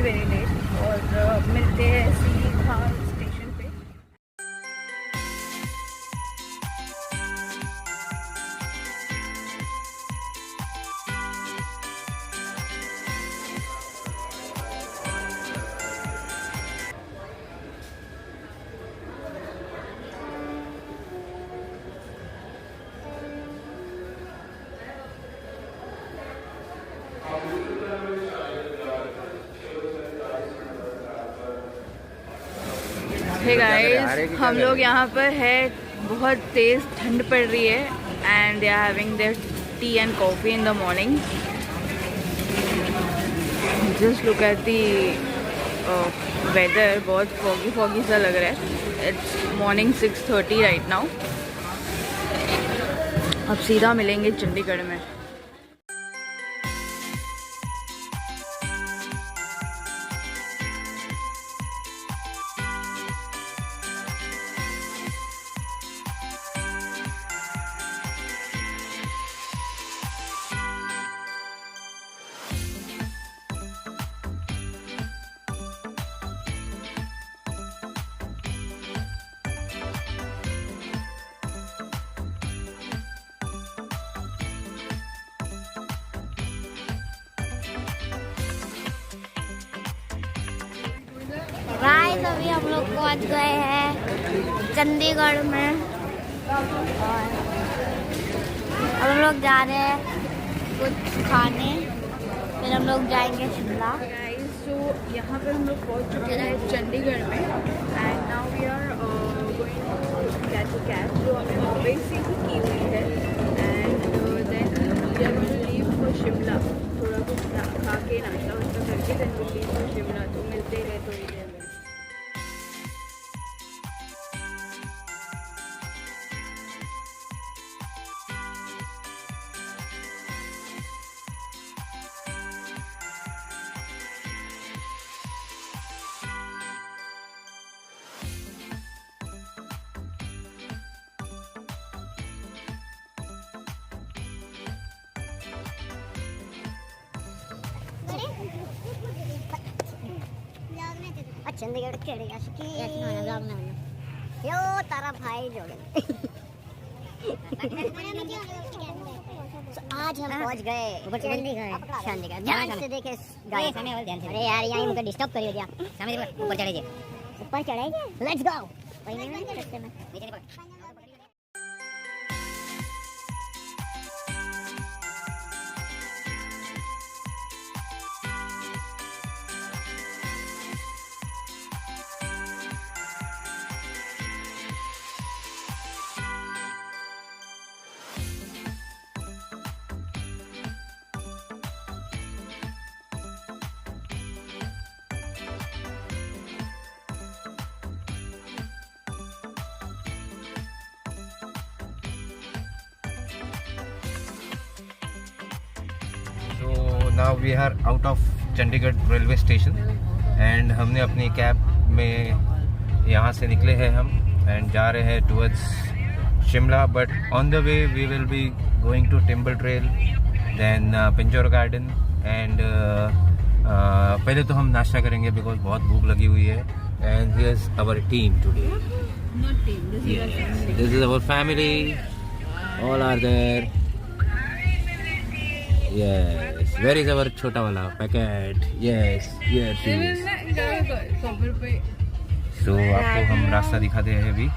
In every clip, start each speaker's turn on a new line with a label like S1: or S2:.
S1: Very late और मिलते हैं सीधा स्टेशन पे। हे गाइस, हम लोग यहाँ पर है, बहुत तेज़ ठंड पड़ रही है and they are having their tea and coffee in the morning. Just look at the weather, बहुत फॉगी सा लग रहा है। It's morning 6:30 right now. अब सीधा मिलेंगे चंडीगढ़ में।
S2: गाइस, अभी हम लोग पहुंच गए हैं चंडीगढ़ में और अब हम लोग जा रहे हैं कुछ खाने, फिर हम लोग जाएंगे शिमला।
S1: गाइस, तो यहाँ पर हम लोग पहुँच चुके हैं चंडीगढ़ में and now we are going to catch a cab जो हमें मुंबई से ही की हुई है and then we are going to leave for Shimla. थोड़ा कुछ खा के नाश्ता वाश्ता करके then we leave for Shimla. तो मिलते हैं थोड़ी देर में।
S2: चंडीगढ़ यो तारा भाई जोड़े। आज हम पहुंच गए चंडीगढ़। ध्यान से देखे गाइस, अरे यार यहाँ मुझे डिस्टर्ब कर दिया। ऊपर चढ़ेंगे, लेट्स गो। रास्ते में
S3: So now we are out of Chandigarh railway station and हमने अपनी कैब में यहाँ से निकले हैं हम एंड जा रहे हैं towards Shimla. But on the way we will be going to Timber Trail, then Pinjore garden and पहले तो हम नाश्ता करेंगे बिकॉज बहुत भूख लगी हुई है। And here is our team today. This is our family, all are there. Yes, where is our छोटा वाला packet? Yes, here she is. So आपको हम रास्ता दिखाते हैं अभी।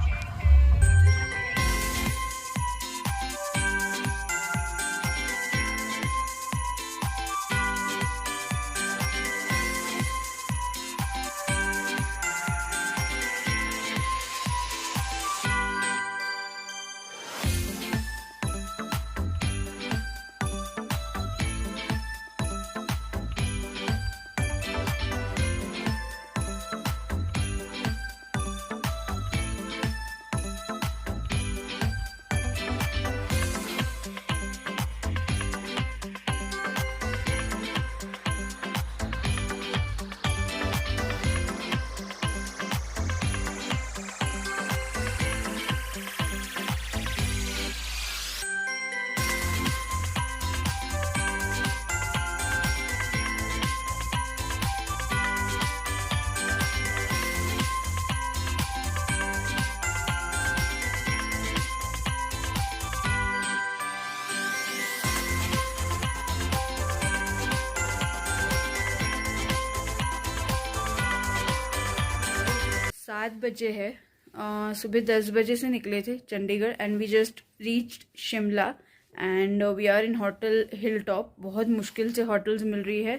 S1: 7 बजे है। सुबह 10 बजे से निकले थे Chandigarh and we just reached Shimla and we are in hotel hill top. बहुत मुश्किल से होटल्स मिल रही है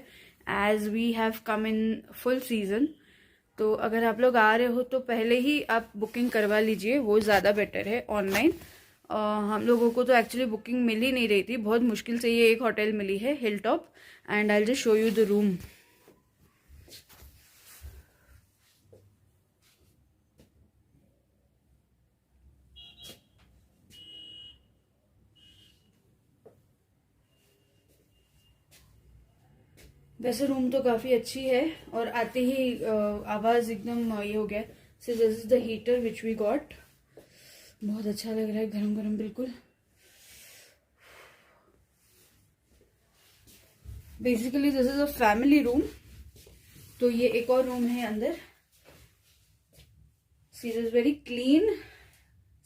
S1: as we have come in full season. तो अगर आप लोग आ रहे हो तो पहले ही आप बुकिंग करवा लीजिए, वो ज़्यादा बेटर है ऑनलाइन। हम लोगों को तो एक्चुअली बुकिंग मिल ही नहीं रही थी, बहुत मुश्किल से ये एक होटल मिली है hill top and I will just show you the room. वैसे रूम तो काफ़ी अच्छी है और आते ही आवाज़ एकदम ये हो गया। So this is the heater which we got. बहुत अच्छा लग रहा है, गरम गरम बिल्कुल। Basically this is a family room. तो ये एक और रूम है अंदर। See is very clean.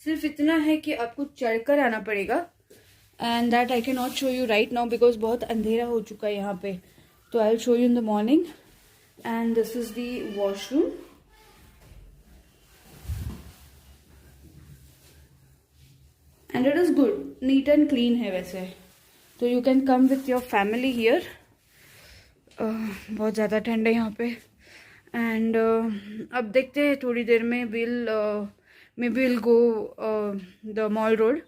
S1: सिर्फ इतना है कि आपको चढ़कर आना पड़ेगा and that I can not show you right now because बहुत अंधेरा हो चुका है यहाँ पे। तो I will show you in the morning. And this is the washroom. And it is good, neat and clean है वैसे। तो you can come with your family here. बहुत ज़्यादा ठंड है यहाँ पे एंड अब देखते हैं थोड़ी देर में maybe will go the mall road.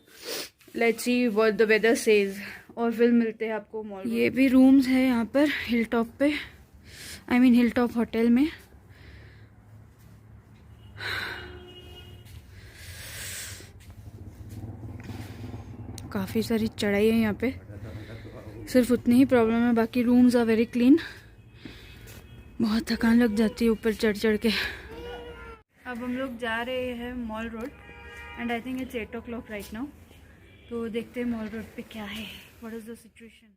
S1: Let's see what the weather says और फिर मिलते हैं आपको मॉल। ये भी रूम्स है यहाँ पर हिल टॉप पे, I mean hill top hotel में। काफ़ी सारी चढ़ाई है यहाँ पे, सिर्फ उतनी ही प्रॉब्लम है, बाकी रूम्स आर वेरी क्लीन। बहुत थकान लग जाती है ऊपर चढ़ चढ़ के। अब हम लोग जा रहे हैं mall road and I think it's 8 o'clock right now. तो देखते हैं मॉल रोड पे क्या है, व्हाट इज द सिचुएशन।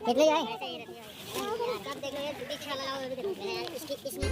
S2: देख लो यार, कब देख लो यार, पीछे लगाओ यार, इसमें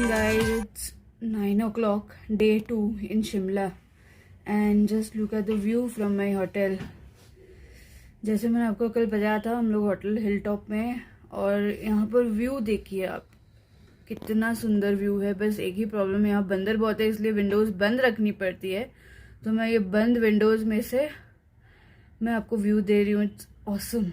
S1: guys, it's 9 o'clock, day 2 in Shimla and just look at the view from my hotel। जैसे मैंने आपको कल बताया था, हम लोग होटल हिल टॉप में हैं और यहाँ पर व्यू देखिए आप, कितना सुंदर व्यू है। बस एक ही प्रॉब्लम है, यहाँ बंदर बहुत है इसलिए विंडोज़ बंद रखनी पड़ती है। तो मैं ये बंद विंडोज़ में से मैं आपको व्यू दे रही हूँ। It's awesome.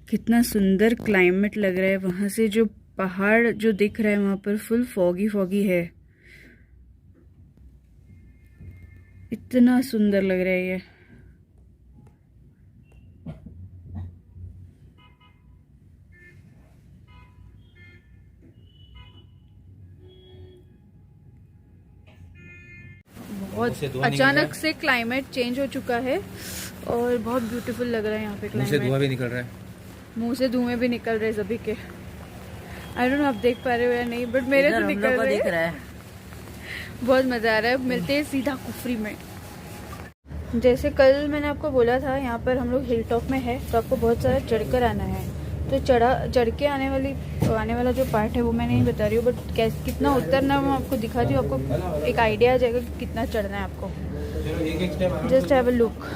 S1: कितना सुंदर क्लाइमेट लग रहा है। वहाँ से जो पहाड़ जो दिख रहा है वहाँ पर फुल फॉगी फॉगी है। इतना सुंदर लग रहा है ये। बहुत अचानक से क्लाइमेट चेंज हो चुका है और बहुत ब्यूटीफुल लग रहा है यहाँ पे
S3: मुंह से
S1: क्लाइमेट।
S3: धुआं भी निकल रहा है।
S1: मुंह से धुएं भी निकल रहे सभी के। आई डोंट नो आप देख पा रहे हो या नहीं, बट मेरे तो निकल रहे हैं। बहुत मजा आ रहा है। मिलते हैं सीधा कुफरी में। जैसे कल मैंने आपको बोला था यहाँ पर हम लोग हिल टॉप में है, तो आपको बहुत सारा चढ़कर आना है। तो चढ़ के आने वाला जो पार्ट है वो मैं नहीं बता रही हूँ, बट कितना उतरना मैं आपको दिखाती हूँ। आपको एक आइडिया आ जाएगा कि कितना चढ़ना है आपको। Just have a look.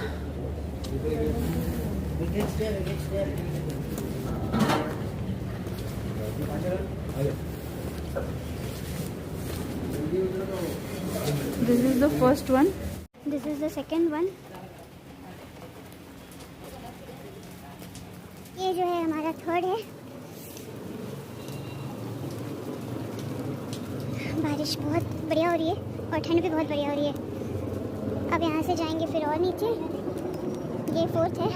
S1: This is the first one.
S2: This is the second one. ये जो है हमारा थर्ड है। बारिश बहुत बढ़िया हो रही है और ठंड भी बहुत बढ़िया हो रही है। अब यहाँ से जाएंगे फिर और नीचे। ये फोर्थ है,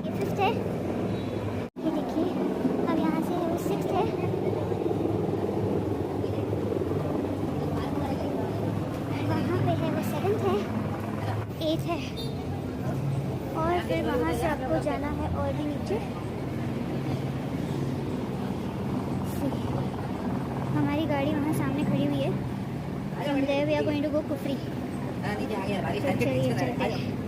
S2: ये फिफ्थ है। ये देखिए, अब यहाँ से वो सिक्स्थ है। वहाँ पे है वो सेवन्थ है, एट्थ है, और फिर वहाँ से आपको जाना है और भी नीचे। हमारी गाड़ी वहाँ सामने खड़ी हुई है। From there we are going to go Kufri. चलिए चलते हैं।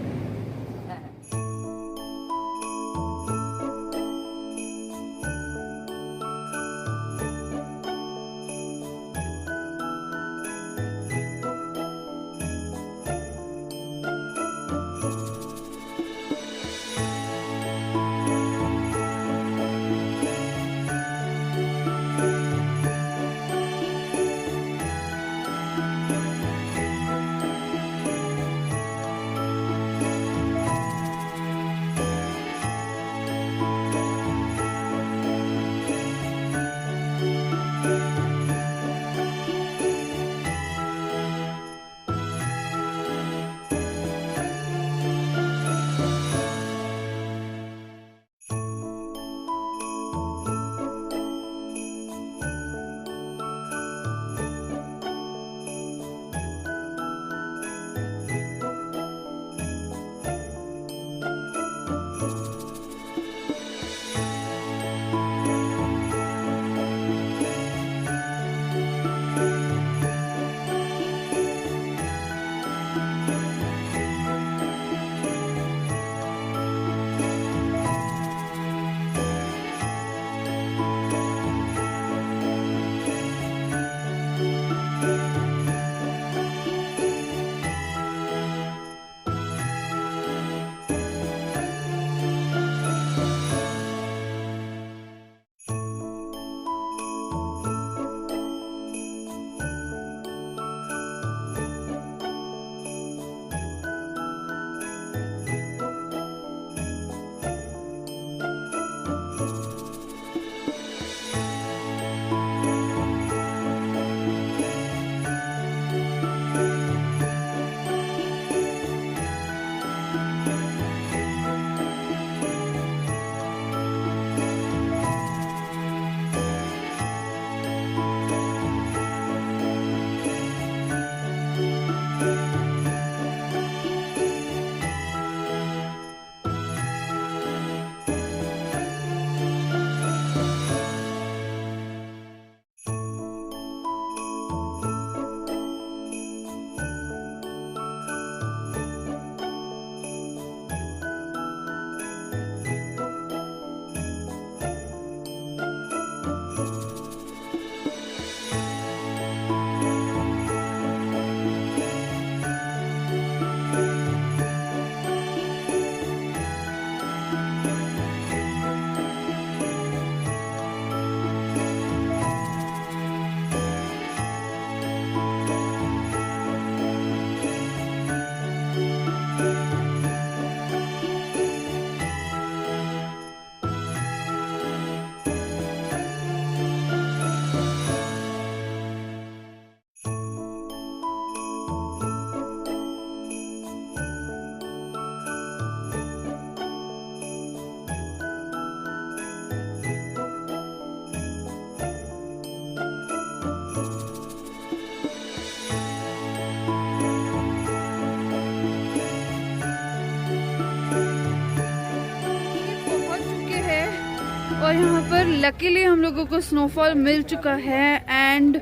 S1: यहाँ पर लकीली हम लोगों को स्नोफॉल मिल चुका है एंड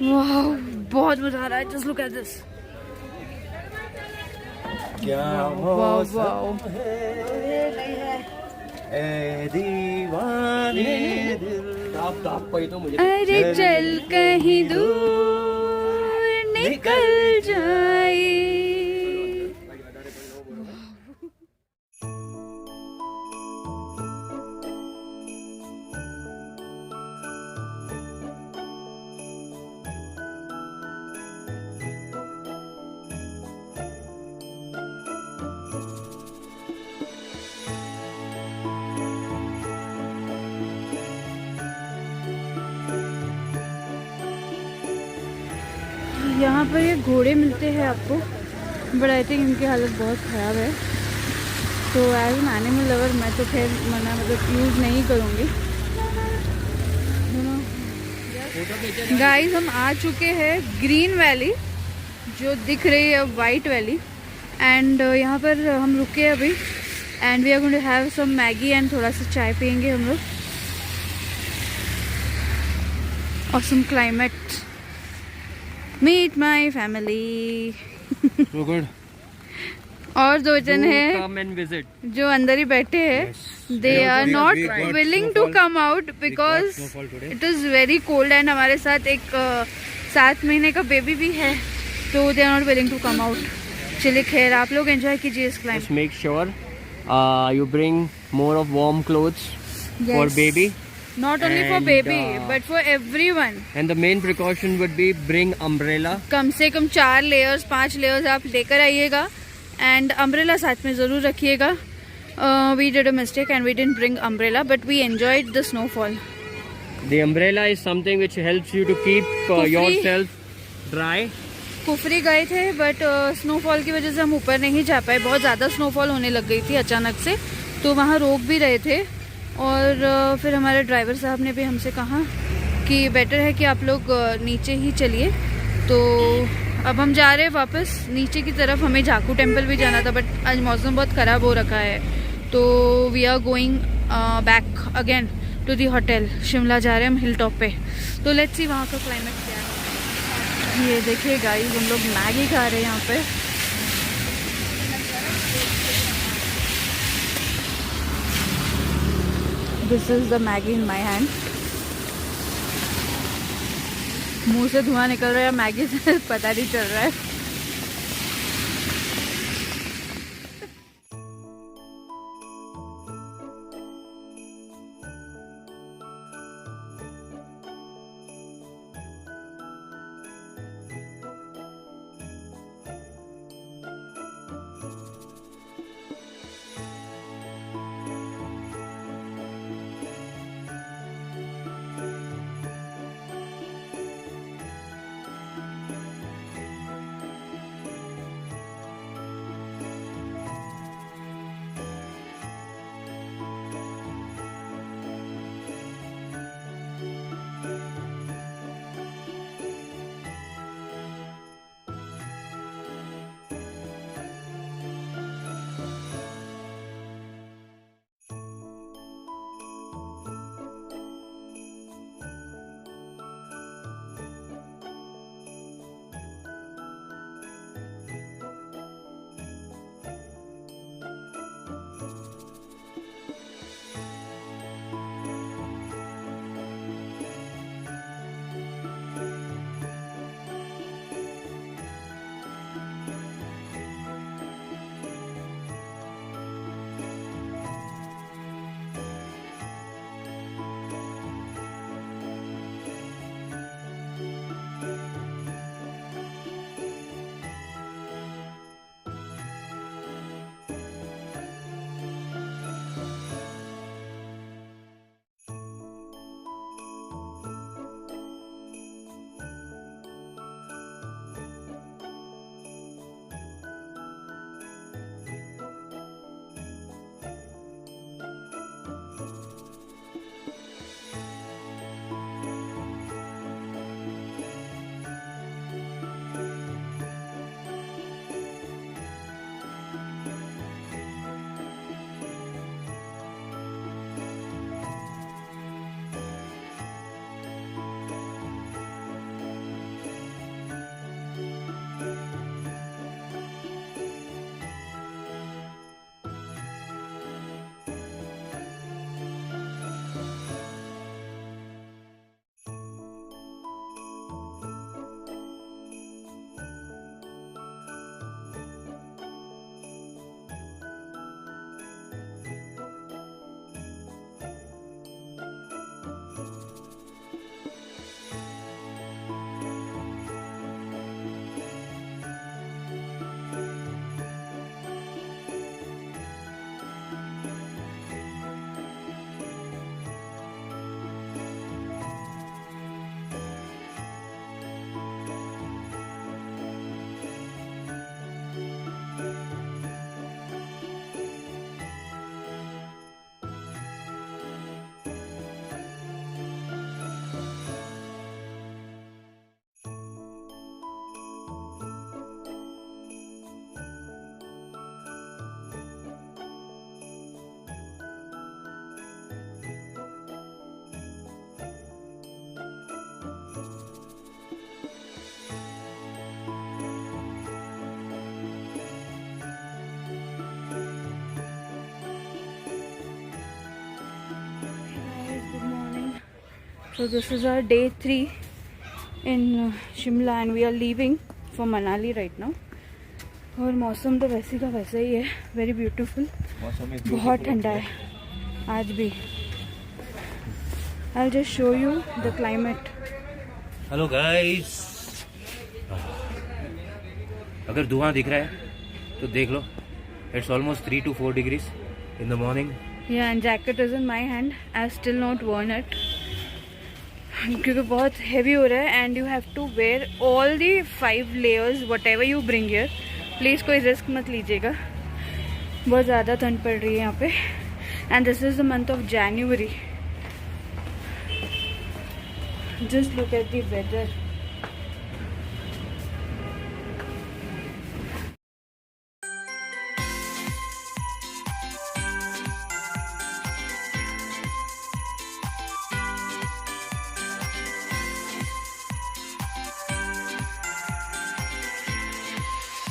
S1: वाह बहुत मजा आ रहा है। Just look at this. अरे चल कहीं दूर निकल जाए। यहाँ पर ये घोड़े मिलते हैं आपको, बट आई थिंक इनकी हालत बहुत ख़राब है। तो एज एन एनिमल लवर मैं तो खैर मना यूज़ नहीं करूँगी। गाइस हम आ चुके हैं ग्रीन वैली जो दिख रही है वाइट वैली एंड यहाँ पर हम रुके हैं अभी and we are going to have some Maggi and थोड़ा सा चाय पियेंगे हम लोग। Awesome climate. Meet my family.
S3: So good.
S1: और दो जन है
S4: Come and visit.
S1: जो अंदर ही बैठे हैं। They are not willing to come out because it is very cold and हमारे साथ एक 7 महीने का बेबी भी है तो they are not willing to come out. चलिए खैर आप लोग एंजॉय कीजिए इस climate.
S4: Just make sure you bring more of warm clothes for baby.
S1: Not only for
S4: And,
S1: baby but for everyone.
S4: And the main precaution would be bring umbrella.
S1: कम से कम 4 layers 5 layers आप लेकर आइएगा and umbrella साथ में ज़रूर रखिएगा। We did a mistake and we didn't bring umbrella but we enjoyed the snowfall.
S4: The umbrella is something which helps you to keep yourself dry.
S1: Kufri गए थे बट स्नोफॉल की वजह से हम ऊपर नहीं जा पाए। बहुत ज़्यादा स्नोफॉल होने लग गई थी अचानक से तो वहाँ रोक भी रहे थे और फिर हमारे ड्राइवर साहब ने भी हमसे कहा कि बेटर है कि आप लोग नीचे ही चलिए। तो अब हम जा रहे हैं वापस नीचे की तरफ। हमें झाकू टेम्पल भी जाना था बट आज मौसम बहुत ख़राब हो रखा है तो we are going back again to the hotel. Shimla जा रहे हैं हम हिल टॉप पे। तो लेट्स सी वहाँ का क्लाइमेट क्या है। ये देखिए गाइस हम लोग मैगी खा रहे हैं यहाँ पे। This is the Maggi in my hand. मुंह से धुआं निकल रहा है मैगी से पता नहीं चल रहा है। So this is our day 3 in Shimla and we are leaving for Manali right now. और मौसम तो वैसे का वैसा ही है, वेरी ब्यूटीफुल, बहुत ठंडा है आज भी. I'll just show you the climate.
S3: Hello guys, अगर धुआं दिख रहा है तो देख लो, it's almost 3 to 4 degrees in the morning.
S1: Yeah, and jacket is in my hand. I still not worn it क्योंकि बहुत heavy हो रहा है and you have to wear all the 5 layers whatever you bring here. Please कोई risk मत लीजिएगा, बहुत ज़्यादा ठंड पड़ रही है यहाँ पे. And this is the month of January. Just look at the weather.